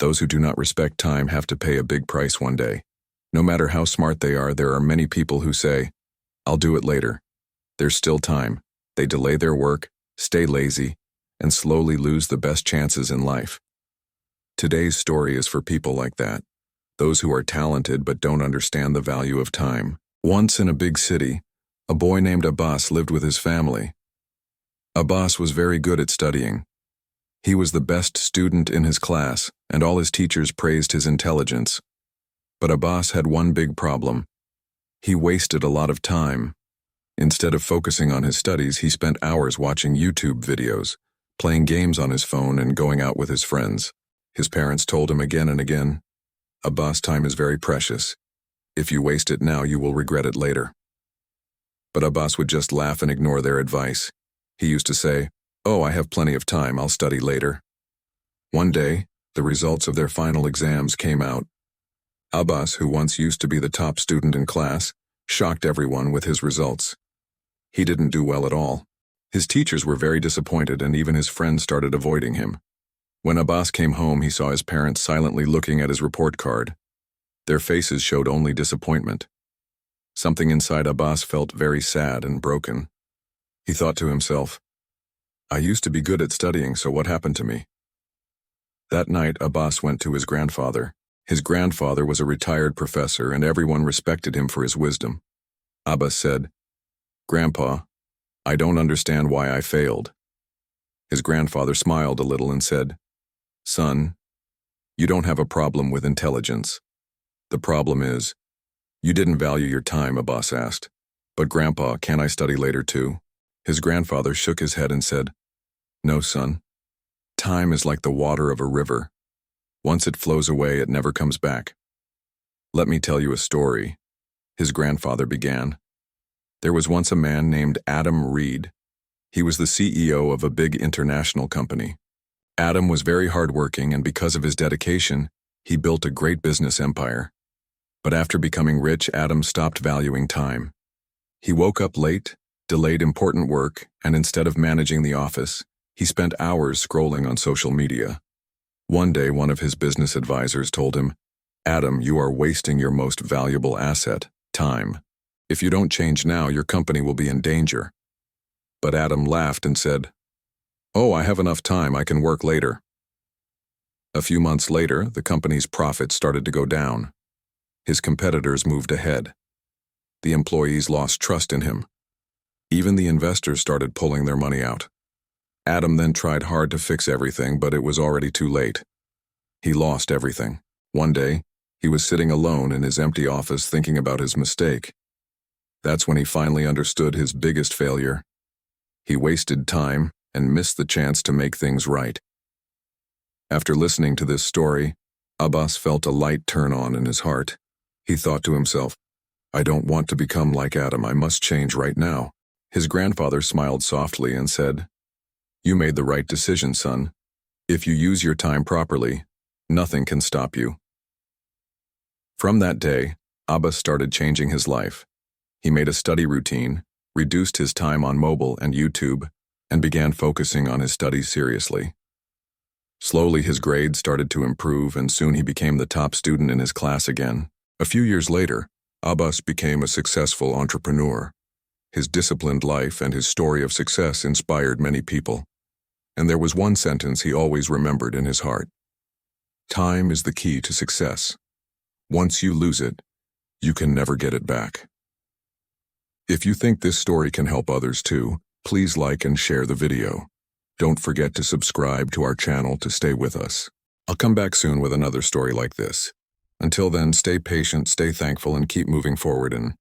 Those who do not respect time have to pay a big price one day. No matter how smart they are, there are many people who say, "I'll do it later." There's still time. They delay their work, stay lazy, and slowly lose the best chances in life. Today's story is for people like that, those who are talented but don't understand the value of time. Once in a big city, a boy named Abbas lived with his family. Abbas was very good at studying. He was the best student in his class, and all his teachers praised his intelligence. But Abbas had one big problem. He wasted a lot of time. Instead of focusing on his studies, he spent hours watching YouTube videos, playing games on his phone, and going out with his friends. His parents told him again and again, "Abbas, time is very precious. If you waste it now, you will regret it later." But Abbas would just laugh and ignore their advice. He used to say, "Oh, I have plenty of time, I'll study later." One day, the results of their final exams came out. Abbas, who once used to be the top student in class, shocked everyone with his results. He didn't do well at all. His teachers were very disappointed, and even his friends started avoiding him. When Abbas came home, he saw his parents silently looking at his report card. Their faces showed only disappointment. Something inside Abbas felt very sad and broken. He thought to himself, "I used to be good at studying, so what happened to me?" That night, Abbas went to his grandfather. His grandfather was a retired professor, and everyone respected him for his wisdom. Abbas said, "Grandpa, I don't understand why I failed." His grandfather smiled a little and said, "Son, you don't have a problem with intelligence. The problem is, you didn't value your time," Abbas asked. "But Grandpa, can I study later too?" His grandfather shook his head and said, "No, son. Time is like the water of a river. Once it flows away, it never comes back." "Let me tell you a story," his grandfather began. "There was once a man named Adam Reed. He was the CEO of a big international company. Adam was very hardworking, and because of his dedication, he built a great business empire. But after becoming rich, Adam stopped valuing time. He woke up late, delayed important work, and instead of managing the office, he spent hours scrolling on social media. One day, one of his business advisors told him, "Adam, you are wasting your most valuable asset, time. If you don't change now, your company will be in danger." But Adam laughed and said, "Oh, I have enough time, I can work later." A few months later, the company's profits started to go down. His competitors moved ahead. The employees lost trust in him. Even the investors started pulling their money out. Adam then tried hard to fix everything, but it was already too late. He lost everything. One day, he was sitting alone in his empty office thinking about his mistake. That's when he finally understood his biggest failure. He wasted time and missed the chance to make things right. After listening to this story, Abbas felt a light turn on in his heart. He thought to himself, "I don't want to become like Adam, I must change right now." His grandfather smiled softly and said, "You made the right decision, son. If you use your time properly, nothing can stop you." From that day, Abbas started changing his life. He made a study routine, reduced his time on mobile and YouTube, and began focusing on his studies seriously. Slowly, his grades started to improve, and soon he became the top student in his class again. A few years later, Abbas became a successful entrepreneur. His disciplined life and his story of success inspired many people. And there was one sentence he always remembered in his heart. "Time is the key to success. Once you lose it, you can never get it back." If you think this story can help others too, please like and share the video. Don't forget to subscribe to our channel to stay with us. I'll come back soon with another story like this. Until then, stay patient, stay thankful, and keep moving forward, and